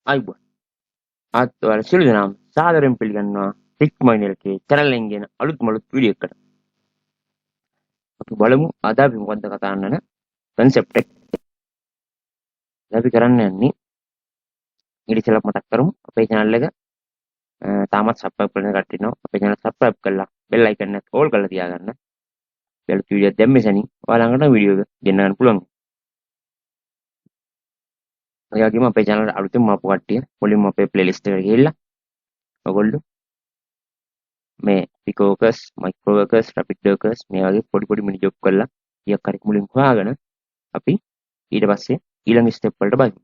අයිබෝන් ආත් ඔයාලා සියලු දෙනාම සාදරයෙන් පිළිගන්නවා ටික්මයිනල්ගේ channel එකෙන් ගෙන අලුත් මලුත් වීඩියෝ එකකට. අපි බලමු අද අපි මොකද්ද කතා කරන්න concept එක. අපි කරන්න යන්නේ ඊට ඉස්සෙල්ලා මතක් කරමු අපේ channel එක තාමත් subscribe කරන කට්ටිය ඉන්නවා. අපේ channel subscribe කරලා bell icon එක all කරලා තියාගන්න. ඊළඟ වීඩියෝ දැම්මේ සැනින් ඔයාලා ළඟට වීඩියෝ එක ගෙන්න ගන්න පුළුවන්. ඒ වගේම අපේ channel එක අලුතෙන් ආපු කට්ටිය මුලින්ම අපේ playlist එකට ගිහිල්ලා ඔයගොල්ලෝ මේ පික workers micro workers rapid workers මේ වගේ පොඩි පොඩි මිනි ජොබ් කරලා ඊයක් හරි මුලින් හොයාගෙන අපි ඊට පස්සේ ඊළඟ ස්ටෙප් වලට බලමු.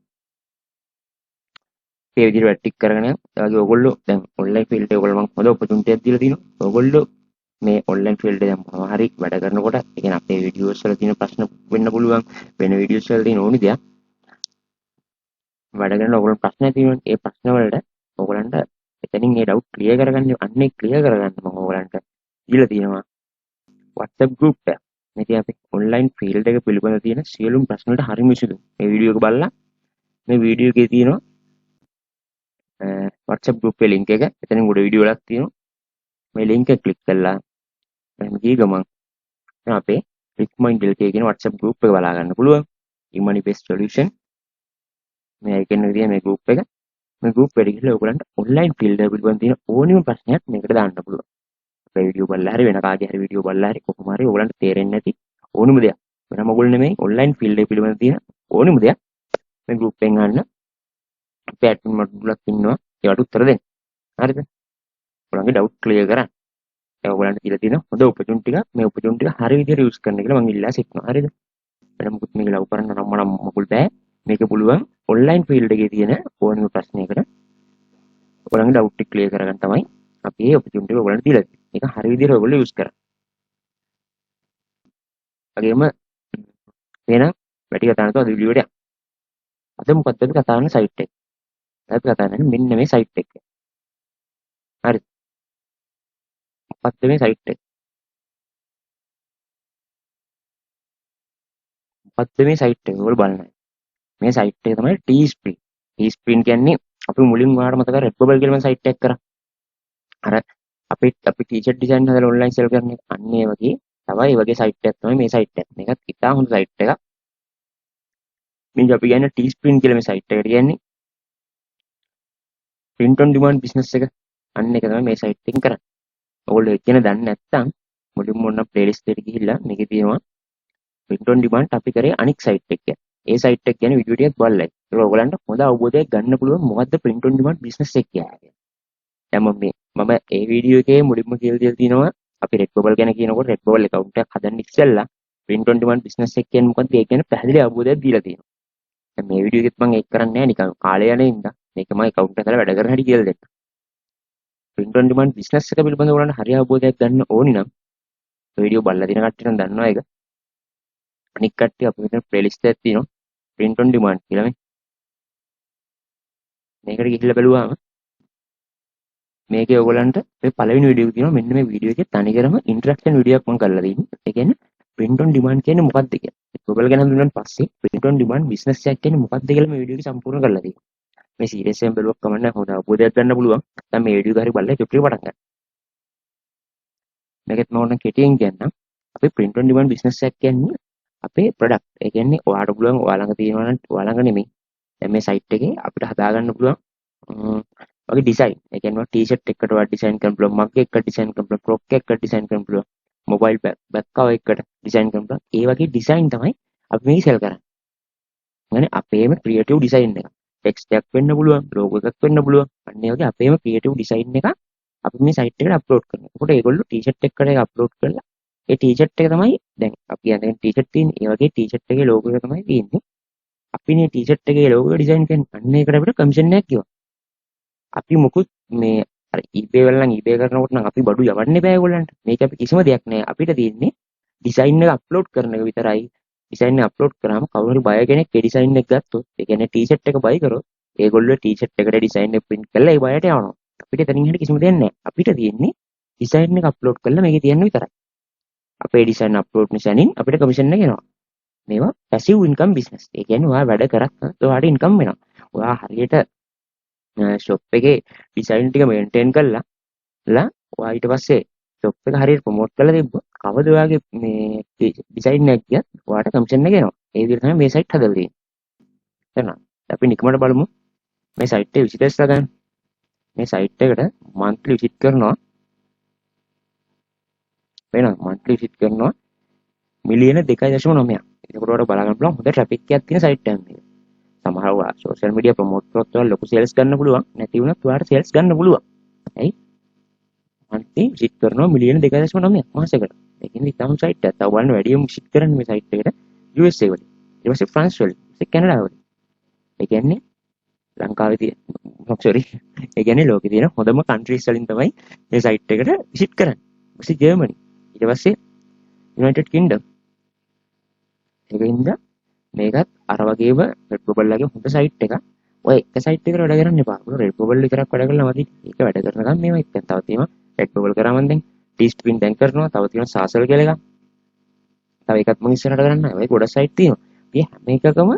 මේ විදිහට වැටික් කරගෙන ඒ වගේ ඔයගොල්ලෝ දැන් ඔන්ලයින් ෆීල්ඩ් එක ඔයගොල්ලෝ මම හොඳ ඔපචුනිටි එකක් දීලා තිනවා. ඔයගොල්ලෝ මේ ඔන්ලයින් ෆීල්ඩ් එක දැන් මොනවා හරි වැඩ කරනකොට ඒ කියන්නේ අපේ වීඩියෝස් වල තියෙන ප්‍රශ්න වෙන්න පුළුවන් වෙන වීඩියෝස් වල තියෙන ඕනි දෙයක් වැඩ කරන ඔයගොල්ලෝ ප්‍රශ්න තියෙනවා. ඒ ප්‍රශ්න වලට ඔයගොල්ලන්ට එතනින් ඒ ඩවුට් ක්ලියර් කරගන්න අන්නේ ක්ලියර් කරගන්න මම ඔයගොල්ලන්ට දීලා තියෙනවා WhatsApp group එක. මේකේ අපි ඔන්ලයින් ෆීල්ඩ් එක පිළිබඳ තියෙන සියලුම ප්‍රශ්න වලට හරිම විසඳුම්. මේ වීඩියෝ එක බලලා මේ වීඩියෝ එකේ තියෙනවා WhatsApp group එකේ link එක. එතනින් උඩ වීඩියෝ එකක් තියෙනවා. මේ link එක ක්ලික් කරලා එහෙම ගිය ගමන් අපේ රික්මයින්ඩල් එකේ කියන WhatsApp group එක බලා ගන්න පුළුවන්. money based solution මේ icon එකේ තියෙන මේ group එක. මේ group එකට ගිහලා ඔයගලන්ට ඔන්ලයින් ෆීල්ඩ් එක පිළිබඳ තියෙන ඕනම ප්‍රශ්නයක් මේකට දාන්න පුළුවන්. අපේ වීඩියෝ බලලා හරි වෙන කාගේ හරි වීඩියෝ බලලා හරි කොහොම හරි ඔයගලන්ට තේරෙන්නේ නැති ඕනම දෙයක් වෙන මොගොල් නෙමෙයි ඔන්ලයින් ෆීල්ඩ් එක පිළිබඳ තියෙන ඕනම දෙයක් මේ group එකෙන් ගන්න අපේ admin මඩුලක් ඉන්නවා ඒවට උත්තර දෙන්න. හරිද? ඔයගලගේ doubt clear කරන්න. ඒ ඔයගලන්ට දීලා තියෙන හොඳ opportunity එකක්. මේ opportunity එක හරිය විදිහට use කරන්න කියලා මම ඉල්ලා සිටිනවා. හරිද? වෙන මොකුත් මේක ලව් කරන්න නම් මොකුල් බෑ. මේක පුළුවන් ඔන්ලයින් ෆීල්ඩ් එකේ තියෙන ඕනම ප්‍රශ්නයකට ඔයගලගේ doubt එක clear කරගන්න තමයි අපි මේ opportunity එක ඔයගලන්ට දීලා තියෙන්නේ. මේක හරිය විදිහට ඔයගොල්ලෝ use කරන්න. වගේම එහෙනම් වැඩි කතා නැතුව අද වීඩියෝ එකට යන්න. අද මොකක්ද අපි කතා කරන සයිට් එක. අපි කතා කරන්නේ මෙන්න මේ සයිට් එක. හරි. මොකක්ද මේ සයිට් එක? මොකක්ද මේ සයිට් එක? ඔයගොල්ලෝ බලන්න. මේ සයිට් එක තමයි Teespring. Teespring කියන්නේ අපි මුලින් ඔයාලට මතක Red Bubble කියලා මම සයිට් එකක් කරා. අර අපි ටී-ෂර්ට් ඩිසයින් හදලා ඔන්ලයින් සෙල් කරන එක. අන්න ඒ වගේ තමයි ඒ වගේ සයිට් එකක් තමයි මේ සයිට් එක. මේකත් ඉතා හොඳ සයිට් එකක්. මේ අපි කියන්නේ Teespring කියලා මේ සයිට් එකට කියන්නේ print on demand business එක. අන්න ඒක තමයි මේ සයිට් එකෙන් කරන්නේ. ඔයගොල්ලෝ ඒක කියන දන්නේ නැත්නම් මුලින්ම ඔන්න ප්ලේලිස්ට් එකට ගිහිල්ලා මේකේ තියෙනවා print on demand අපි කරේ අනික් සයිට් එක කියන්නේ. ඒ සයිට් එක කියන්නේ වීඩියෝ ටිකක් බලලා. ඒක ඔයගලන්ට හොඳ අවබෝධයක් ගන්න පුළුවන් මොකද්ද print on demand business එක කියන්නේ. දැන් මම ඒ වීඩියෝ එකේ මුලින්ම කියලා දීලා තියෙනවා අපි Red Bubble ගැන කියනකොට Red Bubble account එකක් හදන්න ඉස්සෙල්ලා print on demand business එක කියන්නේ මොකද්ද? ඒ කියන්නේ පැහැදිලි අවබෝධයක් දීලා තියෙනවා. දැන් මේ වීඩියෝ එකෙත් මම ඒක කරන්නේ නැහැ නිකන් කාලය යන ඉඳන් මේක මම account එක හදලා වැඩ කරන හැටි කියලා දෙන්න. print on demand business එක පිළිබඳව ඔයාලට හරි අවබෝධයක් ගන්න ඕනි නම් වීඩියෝ බලලා තියෙන කට්ටිය නම් දන්නවා ඒක. අනික් කට්ටිය අපි මෙතන ප්ලේලිස්ට් එකක් තියෙනවා print on demand කියලා මේකට ගිහිල්ලා බලුවාම මේකේ ඔයගලන්ට මේ පළවෙනි වීඩියෝ එක තියෙනවා මෙන්න මේ වීඩියෝ එකේ තනිකරම ඉන්ටරැක්ෂන් වීඩියෝ එකක් මම කරලා තියෙන්නේ. ඒ කියන්නේ print on demand කියන්නේ මොකක්ද කියලා. ඔයගොල්ලෝ ගැන හඳුනන පස්සේ print on demand business එකක් කියන්නේ මොකක්ද කියලා මේ වීඩියෝ එක සම්පූර්ණ කරලා තියෙනවා. මේ සීරියස් එකෙන් බලුවක් කමන්නේ හොඳ අවබෝධයක් ගන්න පුළුවන්. දැන් මේ වීඩියෝ එක හරි බලලා චුට්ටි පටන් ගන්න. මේකත් මම ඕන කෙටියෙන් කියන්නම්. අපි print on demand business එකක් කියන්නේ අපේ ප්‍රොඩක්ට්. ඒ කියන්නේ ඔයාලට පුළුවන් ඔයා ළඟ තියෙනවා නම් ඔයා ළඟ නෙමෙයි. දැන් මේ සයිට් එකේ අපිට හදා ගන්න පුළුවන් වගේ ඩිසයින්. ඒ කියන්නේ ටී-ෂර්ට් එකකට ඔයා ඩිසයින් කරන්න පුළුවන්, මග් එකකට ඩිසයින් කරන්න පුළුවන්, ෆ්‍රොක් එකකට ඩිසයින් කරන්න පුළුවන්, මොබයිල් බෑග් කවර් එකකට ඩිසයින් කරන්න පුළුවන්. ඒ වගේ ඩිසයින් තමයි අපි මේක සෙල් කරන්නේ. يعني අපේම ක්‍රියේටිව් ඩිසයින් එක. ටෙක්ස්ට් එකක් වෙන්න පුළුවන්, ලෝගෝ එකක් වෙන්න පුළුවන්. අන්න ඒ වගේ අපේම ක්‍රියේටිව් ඩිසයින් එක අපි මේ සයිට් එකට අප්ලෝඩ් කරනවා. එතකොට ඒගොල්ලෝ ටී-ෂර්ට් එකකට ඒක අප්ලෝඩ් කරලා ඒ ටී-ෂර්ට් එක තමයි දැන් අපි යන්නේ ටී-ෂර්ට් තියෙන. ඒ වගේ ටී-ෂර්ට් එකේ ලෝගෝ එක තමයි තියෙන්නේ. අපි මේ ටී-ෂර්ට් එකේ ලෝගෝ එක ඩිසයින් කරන අන්න ඒකට අපිට කමිෂන් එකක් ගෙවනවා. අපි මොකුත් මේ අර eBay වල නම් eBay කරනකොට නම් අපි බඩු යවන්න බෑ ඒගොල්ලන්ට. මේක අපි කිසිම දෙයක් නෑ. අපිට තියෙන්නේ ඩිසයින් එක අප්ලෝඩ් කරන එක විතරයි. ඩිසයින් එක අප්ලෝඩ් කරාම කවුරු හරි බයර් කෙනෙක් ඒ ඩිසයින් එක ගත්තොත්, ඒ කියන්නේ ටී-ෂර්ට් එක බයි කරොත්, ඒගොල්ලෝ ටී-ෂර්ට් එකට ඩිසයින් එක print කරලා ඒ බයරට යවනවා. අපිට එතනින් හිට කිසිම දෙයක් නෑ. අපිට තියෙන්නේ ඩිසයින් එක අප්ලෝඩ් කරලා මේකේ තියන්න විතරයි. අපේ ඩිසයින් අප්ලෝඩ් නිසානින් අපිට කමිෂන් එක එනවා. මේවා පැසිව් ඉන්කම් බිස්නස්. ඒ කියන්නේ ඔයා වැඩ කරත් ඔයාට ඉන්කම් වෙනවා. ඔයා හරියට ෂොප් එකේ ඩිසයින් ටික මේන්ටේන් කරලා ඔයා ඊට පස්සේ ෂොප් එක හරියට ප්‍රොමෝට් කරලා තිබ්බොත් කවද ඔයාගේ මේ ඩිසයින් එකක් ගියත් ඔයාට කමිෂන් එක එනවා. ඒ විදිහට තමයි මේ සයිට් හදලා තියෙන්නේ. තේරුණා? අපි නිකමට බලමු මේ සයිට් එකේ විසිටර්ස්ලා ගන්න. මේ සයිට් එකට මන්ත්ලි විසිට් කරනවා වෙනවා. මන්ත්ලි විසිට් කරනවා මිලියන 2.9ක්. එතකොට ඔයාලට බලා ගන්න පුළුවන් හොඳ ට්‍රැෆික් එකක් තියෙන සයිට් එකක් මේක. සමහරව සෝෂල් මීඩියා ප්‍රොමෝට් කරොත් ඔයාලා ලොකු සේල්ස් ගන්න පුළුවන්. නැති වුණත් ඔයාලට සේල්ස් ගන්න පුළුවන්. ඇයි? මන්ත්ලි විසිට් කරනවා මිලියන 2.9ක් මාසෙකට. ඒ කියන්නේ ඉතාලම සයිට් එකක්. තව බලන්න වැඩිම විසිට් කරන්නේ මේ සයිට් එකට USA වලින්. ඊට පස්සේ ෆ්‍රාන්ස් වලින්. ඊට කැනඩා වලින්. ඒ කියන්නේ ලංකාවේ තියෙන සෝරි. ඒ කියන්නේ ලෝකේ තියෙන හොඳම කන්ට්‍රීස් වලින් තමයි මේ සයිට් එකට විසිට් කරන්නේ. ඊට පස්සේ ජර්මනි. ඊට පස්සේ යුනයිටඩ් කින්ග්ඩම්. ඒකින්ද මේකත් අර වගේම රෙඩ් බබල් ලගේ හොඳ සයිට් එකක්. ඔය එක සයිට් එකකට වැඩ කරන්න එපා. ඔය රෙඩ් බබල් විතරක් වැඩ කරලා නැති. ඒක වැඩ කරනකම් මේවා එක්ක තව තියෙනවා. රෙඩ් බබල් කරාම දැන් ටීස්ප්‍රින් දැන් කරනවා. තව තියෙනවා සාසල් කියලා එකක්. තව එකක් මම ඉස්සරහට කරන්න. ඔය ගොඩ සයිට් තියෙනවා. මේ හැම එකකම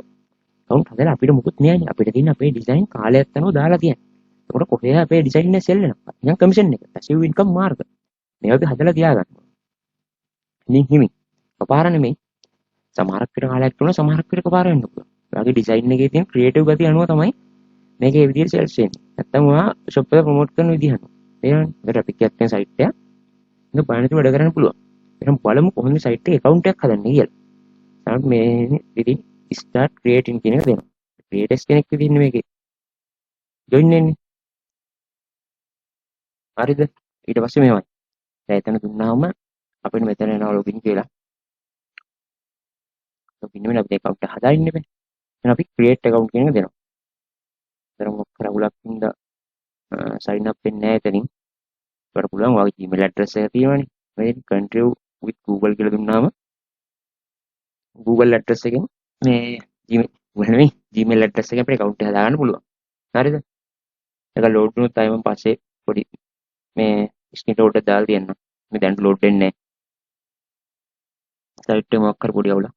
කවුන්ට් හදලා අපිට මුකුත් නෑනේ. අපිට තියෙන අපේ ඩිසයින් කාලයක් යනවා දාලා තියෙනවා. ඒකට කොහේ අපේ ඩිසයින් එක සෙල් වෙනවා. නිකන් කමිෂන් එක. පැසිව් ඉන්කම් මාර්ග. මේවා අපි හදලා තියාගන්න. ඉතින් හිමි. කපාර නෙමෙයි. සමහරක් විතර කාලයක් තුන සමහරක් විතර කපාර වෙන්න පුළුවන්. ඔයාගේ ඩිසයින් එකේ තියෙන ක්‍රියේටිව් ගතිය අනුව තමයි මේක ඒ විදිහට සෙල්ස් වෙන්නේ. නැත්තම් ඔයා ෂොප් එක ප්‍රොමෝට් කරන විදිහ අනුව. තේරෙනවද? ට්‍රැෆික් එකක් තියෙන සයිට් එකක්. ඒක බලන්න වැඩ කරන්න පුළුවන්. එහෙනම් බලමු කොහොමද සයිට් එකේ account එකක් හදන්නේ කියලා. තමයි මේ ඉතින් start creating කියන එක දෙනවා. ක්‍රියේටර්ස් කෙනෙක් විදිහින් මේකේ ජොයින් වෙන්නේ. හරිද? ඊට පස්සේ මේවයි. දැන් එතන දුන්නාම අපිට මෙතන එනවා ලොගින් කියලා. ලොගින් වෙන අපේ account එක හදාගන්න ඉන්නේ. එහෙනම් අපි create account කියන එක දෙනවා. ඒතර මොකක් කරගුලක් ඉඳ sign up වෙන්නේ නැහැ එතනින්. ඒකට පුළුවන් ඔයාගේ Gmail address එක තියෙනවනේ. මේ contribute with Google කියලා දුන්නාම Google address එකෙන් මේ Gmail address එකෙන් අපේ account එක හදාගන්න පුළුවන්. හරිද? ඒක load වුණොත් ආයෙ මම පස්සේ පොඩි මේ ස්ක්‍රීන්ෂොට් එක දාලා තියන්න. මේ දැන් load වෙන්නේ නැහැ. සයිට් එක මොකක් කර පොඩි අවුලක්.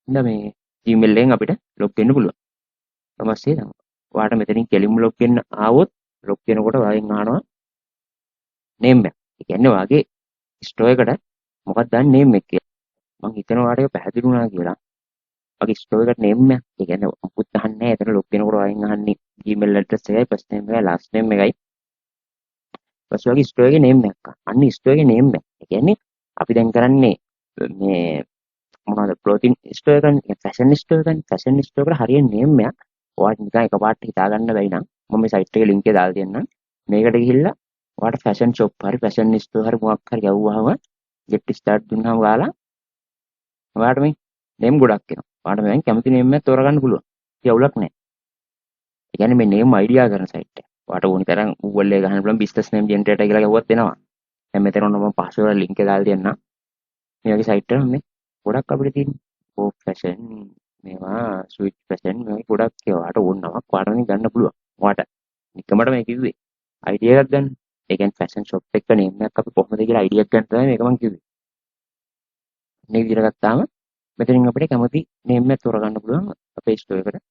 ඉතින් මේ Gmail එකෙන් අපිට log වෙන්න පුළුවන්. ඊට පස්සේ දැන් ඔයාට මෙතනින් කෙලින්ම log වෙන්න ආවොත් log වෙනකොට ඔයාගෙන් අහනවා name එක. ඒ කියන්නේ ඔයාගේ store එකට මොකක්ද දාන්නේ name එක කියලා. මම හිතනවා ඔයාට ඒක පැහැදිලි වුණා කියලා. ඔයාගේ store එකට name එක. ඒ කියන්නේ මුකුත් අහන්නේ නැහැ. එතන log වෙනකොට ඔයාගෙන් අහන්නේ Gmail address එකයි first name එකයි last name එකයි. ඊපස්සේ ඔයාගේ store එකේ name එක. අන්න store එකේ name එක. ඒ කියන්නේ අපි දැන් කරන්නේ මේ මොනවද clothing store එකක් fashion store එකක් fashion store එකට හරියට name එකක් ඔයාලට නිකන් එකපාරට හිතා ගන්න බැයි නම් මම මේ site එකේ link එක දාලා දෙන්නම් මේකට ගිහිල්ලා ඔයාලට fashion shop හරි fashion store හරි මොකක් හරි යවුවාම get start දුන්නාම ඔයාලා ඔයාලට මේ name ගොඩක් එනවා ඔයාලට මෙයන් කැමති name එකක් තෝරගන්න පුළුවන් ඒක අවුලක් නැහැ ඒ කියන්නේ මේ name idea කරන site එක ඔයාලට ඕනි තරම් Google එකේ ගහන්න පුළුවන් business name generator කියලා ගහුවත් එනවා දැන් මෙතන ඔන්න මම password link එක දාලා දෙන්නම් මේ වගේ site එකක් මේ ගොඩක් අපිට තියෙන ඕක් ෆැෂන් මේවා ස්විච් ෆැෂන් මේ ගොඩක් ඒවාට ඕනමක් ඔයාලට ගන්න පුළුවන්. ඔයාට නිකමට මේ කිව්වේ අයිඩියා එකක් ගන්න. ඒ කියන්නේ ෆැෂන් ෂොප් එක නේම් එකක් අපි කොහොමද කියලා අයිඩියා එකක් ගන්න තමයි මේක මම කිව්වේ. මේ විදිහට ගත්තාම මෙතනින් අපිට කැමති නේම් එකක් තෝරගන්න පුළුවන් අපේ ස්ටෝර් එකට.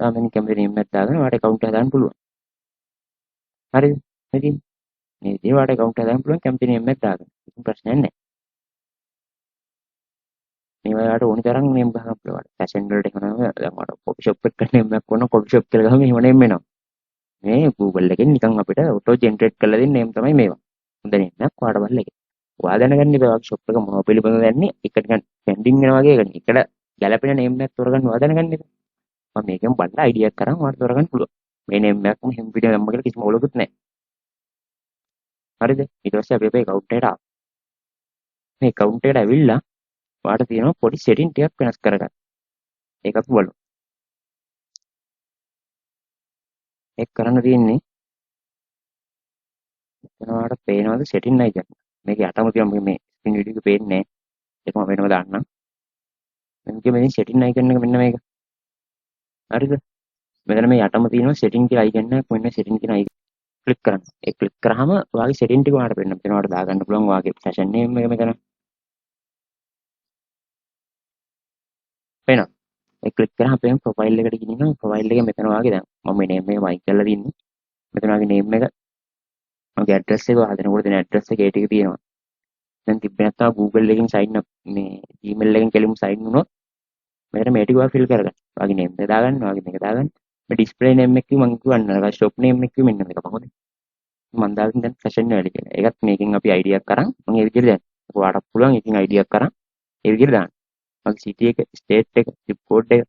තාමෙන් කැමති නේම් එකක් දාගෙන ඔයාට account එක හදාගන්න පුළුවන්. හරිද? ඉතින් මේ විදිහට ඔයාට account එක හදාගන්න පුළුවන් කැමති නේම් එකක් දාගෙන. ඉතින් ප්‍රශ්නයක් නැහැ. මේවාට ඕනි තරම් නේම් ගහන්න පුළුවන්. ෆැෂන් වලට එහෙම නම දැන් මට කොපි ෂොප් එකකට නේම් එකක් වුණා කොපි ෂොප් කියලා ගහම එහෙම නේම් එනවා. මේ Google එකෙන් නිකන් අපිට ඔටෝ ජෙනරේට් කරලා දෙන නේම් තමයි මේවා. හොඳ නේම් එකක් ඔයාට බලලා එක. ඔයා දැනගන්න ඉතින් ඔයාගේ ෂොප් එක මොනව පිළිබඳව දැන්නේ එක නිකන් ට්‍රෙන්ඩින් වෙනා වගේ එකනේ. එකට ගැලපෙන නේම් එකක් තෝරගන්න ඔයා දැනගන්න ඉතින්. මම මේකෙන් බලලා අයිඩියා එකක් කරන් ඔයාට තෝරගන්න පුළුවන්. මේ නේම් එකක් මෙහෙම පිටින් ගම්ම කියලා කිසිම ඔලකුත් නැහැ. හරිද? ඊට පස්සේ අපි අපේ account එකට ආවා. මේ account එකට ඇවිල්ලා ඔයාට තියෙනවා පොඩි setting ටිකක් වෙනස් කරගන්න. ඒක අපි බලමු. ඒක කරන්න තියෙන්නේ එතන ඔයාලට පේනවද setting icon. මේක යටම තියෙන මේ screen video එක පේන්නේ නැහැ. ඒක මම වෙනම දාන්නම්. මේ setting icon එක මෙන්න මේක. හරිද? මෙතන මේ යටම තියෙනවා setting කියලා icon එකක්. මෙන්න setting කියන icon ක්ලික් කරන්න. ඒ ක්ලික් කරාම ඔයාගේ setting ටික ඔයාලට පේන්න. මෙතන ඔයාලට දාගන්න පුළුවන් ඔයාගේ fashion name එක මෙතන. පේනවා. ඒ ක්ලික් කරාම අපේ ප්‍රොෆයිල් එකට ගිහින් ප්‍රොෆයිල් එකේ මෙතන ඔයාගේ දැන් මම මම මේ නේම් එක මයික් කරලා තින්නේ. මෙතන වගේ නේම් එක මගේ ඇඩ්‍රස් එක හදනකොට දෙන ඇඩ්‍රස් එක ඒ ටික තියෙනවා. දැන් තිබ්බේ නැත්නම් Google එකකින් සයින් අප් මේ Gmail එකෙන් කෙලින්ම සයින් වුණොත් මෙතන මේ ටික ඔයා ෆිල් කරගන්න. ඔයාගේ නේම් එක දාගන්න, ඔයාගේ මේක දාගන්න. මේ ඩිස්ප්ලේ නේම් එක මම කියවන්න ෂොප් නේම් එක මෙන්න මේක කොහොමද? මම දාගෙන දැන් ෆැෂන් වැඩි කියලා. ඒකත් මේකෙන් අපි අයිඩියක් කරන් මම ඒ විදිහට දැන් ඔයාලට පුළුවන් එකකින් අයිඩියක් කරන් ඒ විදිහට දාන්න. මගේ සිටි එක, ස්ටේට් එක, zip code එක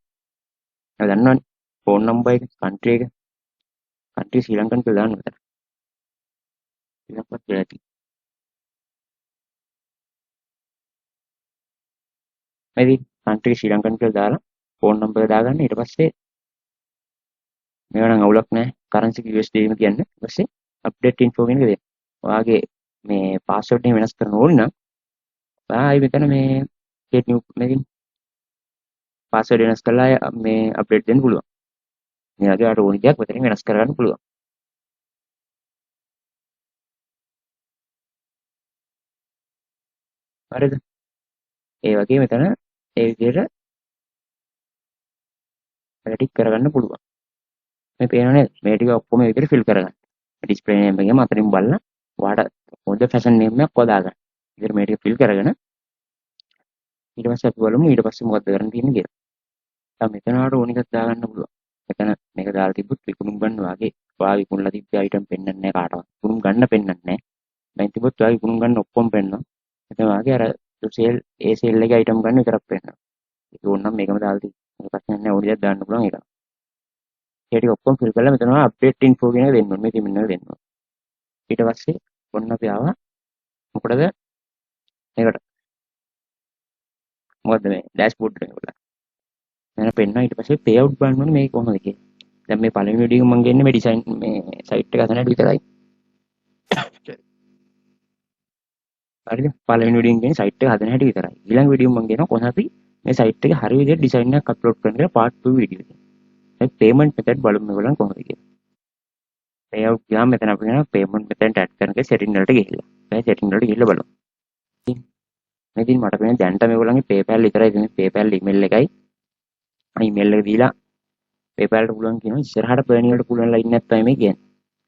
ඔයා දන්නවනේ. ෆෝන් නම්බර් එක, කන්ට්‍රි එක. කන්ට්‍රි ශ්‍රී ලංකන් කියලා දාන්න මෙතන. ශ්‍රී ලංකාවත් කියලා ඇති. මේ කන්ට්‍රි ශ්‍රී ලංකන් කියලා දාලා ෆෝන් නම්බර් එක දාගන්න. ඊට පස්සේ මේවා නම් අවුලක් නැහැ. කරන්සි USD එහෙම කියන්නේ. ඊට පස්සේ අප්ඩේට් ඉන්ෆෝ කියන එක දෙන්න. ඔයාගේ මේ පාස්වර්ඩ් එක වෙනස් කරන්න ඕනේ නම් ඔයා ආයි මෙතන මේ ක්‍රියේට් නිව් මේකින් පාස්වර්ඩ් වෙනස් කරලා මේ අප්ඩේට් දෙන්න පුළුවන්. මේ වගේ ඔයාලට ඕනි දෙයක් මෙතනින් වෙනස් කරගන්න පුළුවන්. හරිද? ඒ වගේ මෙතන ඒ විදිහට වැඩ ටික කරගන්න පුළුවන්. මේ පේනව නේද? මේ ටික ඔක්කොම මේ විදිහට ෆිල් කරගන්න. ඩිස්ප්ලේ නේම් එකේම අතරින් බලලා ඔයාට හොඳ ෆැෂන් නේම් එකක් හොදාගන්න. ඉතින් මේ ටික ෆිල් කරගෙන ඊට පස්සේ අපි බලමු ඊට පස්සේ මොකක්ද කරන්න තියෙන්නේ කියලා. දැන් මෙතන ඔයාලට ඕන එකක් දාගන්න පුළුවන්. මෙතන මේක දාලා තිබ්බොත් විකුණුම් ගන්න වාගේ ඔයා විකුණලා තිබ්බ අයිටම් පෙන්වන්නේ නැහැ කාටවත්. විකුණුම් ගන්න පෙන්වන්නේ නැහැ. දැන් තිබ්බොත් ඔයා විකුණුම් ගන්න ඔක්කොම පෙන්වනවා. එතන වාගේ අර සේල් ඒ සේල් එකේ අයිටම් ගන්න විතරක් පෙන්වනවා. ඒක ඕනනම් මේකම දාලා තියෙන්නේ. ප්‍රශ්නයක් නැහැ. ඕන දෙයක් දාන්න පුළුවන් ඒක. ඒ ටික ඔක්කොම ෆිල් කරලා මෙතන අප්ඩේට් ඉන්ෆෝ කියන එක දෙන්න ඕනේ. මේක මෙන්න දෙන්න ඕනේ. ඊට පස්සේ ඔන්න අපි ආවා මොකටද මේකට. මොකද්ද මේ ඩෑෂ්බෝඩ් එක වල. මම පෙන්නවා ඊට පස්සේ පේ අවුට් බලන්න ඕනේ මේක කොහොමද කියලා. දැන් මේ පළවෙනි වීඩියෝ එක මම ගන්නේ මේ ඩිසයින් මේ සයිට් එක හදන හැටි විතරයි. හරිද? පළවෙනි වීඩියෝ එකෙන් කියන්නේ සයිට් එක හදන හැටි විතරයි. ඊළඟ වීඩියෝ මම කියනවා කොහොමද අපි මේ සයිට් එක හරි විදිහට ඩිසයින් එකක් අප්ලෝඩ් කරන්න කියලා පාර්ට් 2 වීඩියෝ එක. දැන් පේමන්ට් මෙතඩ් බලමු මේගොල්ලන් කොහොමද කියලා. පේ අවුට් ගියාම මෙතන අපි කියනවා පේමන්ට් මෙතඩ් ඇඩ් කරන එක සෙටින් වලට ගිහිල්ලා. දැන් සෙටින් වලට ගිහිල්ලා බලමු. මේ ඉතින් මට පේන්නේ දැන්ට මේගොල්ලන්ගේ PayPal විතරයි තියෙන්නේ. PayPal email එකයි email එක දීලා PayPal ට පුළුවන් කියනවා ඉස්සරහට Payne වලට පුළුවන් ලයින් එකක් තමයි මේ කියන්නේ.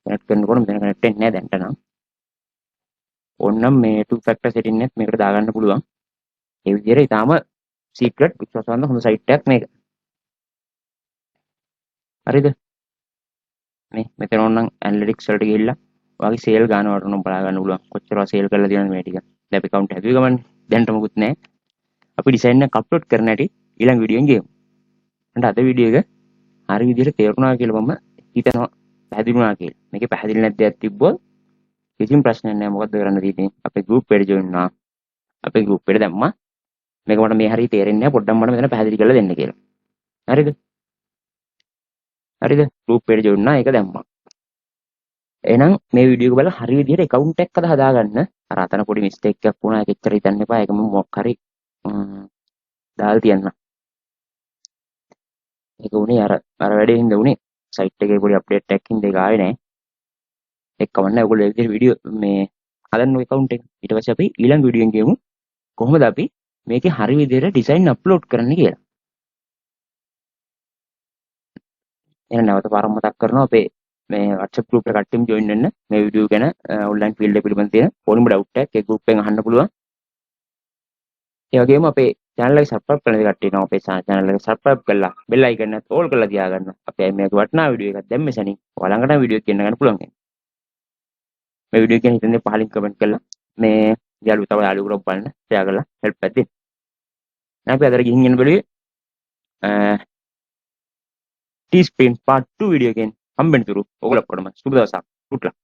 කනෙක්ට් කරනකොට මෙතන කනෙක්ට් වෙන්නේ නැහැ දැන්ට නම්. ඕනනම් මේ two factor setting එකත් මේකට දාගන්න පුළුවන්. ඒ විදිහට ඊටාම සීක්‍රට් විශ්වාසවන්ත හොඳ සයිට් එකක් මේක. හරිද? මේ මෙතන ඕනනම් ඇනලිටික්ස් වලට ගිහිල්ලා ඔයාගේ සේල් ගාන වලට උනම් බලා ගන්න පුළුවන්. කොච්චර සේල් කරලා තියෙනවද මේ ටික. දැන් අපි account හැදුවේ ගමන්නේ. දැන්ට මොකුත් නැහැ. අපි ඩිසයින් එක අප්ලෝඩ් කරන හැටි ඊළඟ වීඩියෝ එකෙන් ගියමු. අන්න අද වීඩියෝ එක හරි විදිහට තේරුණා කියලා මම හිතනවා. පැහැදිලුණා කියලා. මේකේ පැහැදිලි නැති දෙයක් තිබ්බොත් කිසිම ප්‍රශ්නයක් නැහැ. මොකද්ද කරන්න තියෙන්නේ? අපේ group එකට join වෙනවා. අපේ group එකට දැම්මා. මේක මට මේ හරිය තේරෙන්නේ නැහැ. පොඩ්ඩක් මට මෙතන පැහැදිලි කරලා දෙන්න කියලා. හරිද? හරිද? group එකට join වුණා. ඒක දැම්මා. එහෙනම් මේ වීඩියෝ එක බලලා හරි විදිහට account එකක් හදාගන්න. අර අතන පොඩි mistake එකක් වුණා. ඒක එච්චර හිතන්න එපා. ඒක මම මොකක් හරි දාලා තියන්න. ඒක උනේ අර වැඩේ හින්දා උනේ. සයිට් එකේ පොඩි අප්ඩේට් එකක් හින්දා ඒක ආවේ නැහැ. ඒක කවන්න ඔයගොල්ලෝ ඒ විදිහට වීඩියෝ මේ හදන්න ඔය account එක. ඊට පස්සේ අපි ඊළඟ වීඩියෝ එකෙන් කියමු කොහොමද අපි මේකේ හරි විදිහට ඩිසයින් අප්ලෝඩ් කරන්න කියලා. එහෙනම් නැවත පාරක් මතක් කරනවා අපේ මේ WhatsApp group එකට කට්ටියම join වෙන්න. මේ වීඩියෝ ගැන online field එක පිළිබඳ තියෙන ඕනම doubt එකක් ඒ group එකෙන් අහන්න පුළුවන්. ඒ වගේම අපේ channel එක subscribe කරන කට්ටිය නම් අපේ channel එක subscribe කරලා bell icon එකත් all කරලා තියාගන්න. අපි මේක වටිනා වීඩියෝ එකක් දැම්මේ සැනින් ඔයාලඟට වීඩියෝ එකක් කියන්න ගන්න පුළුවන්. මේ වීඩියෝ එක ගැන හිතන්නේ පහලින් කමෙන්ට් කරලා මේ යාළුවෝ තව යාළුවෝ ගෲප් බලන්න ෂෙයා කරලා හෙල්ප් එකක් දෙන්න. අපි අදට ගිහින් එන්න බැලුවේ Teespring part 2 වීඩියෝ එකෙන් හම්බෙන්න තුරු ඔයගොල්ලෝ ඔක්කොටම සුබ දවසක්. good luck.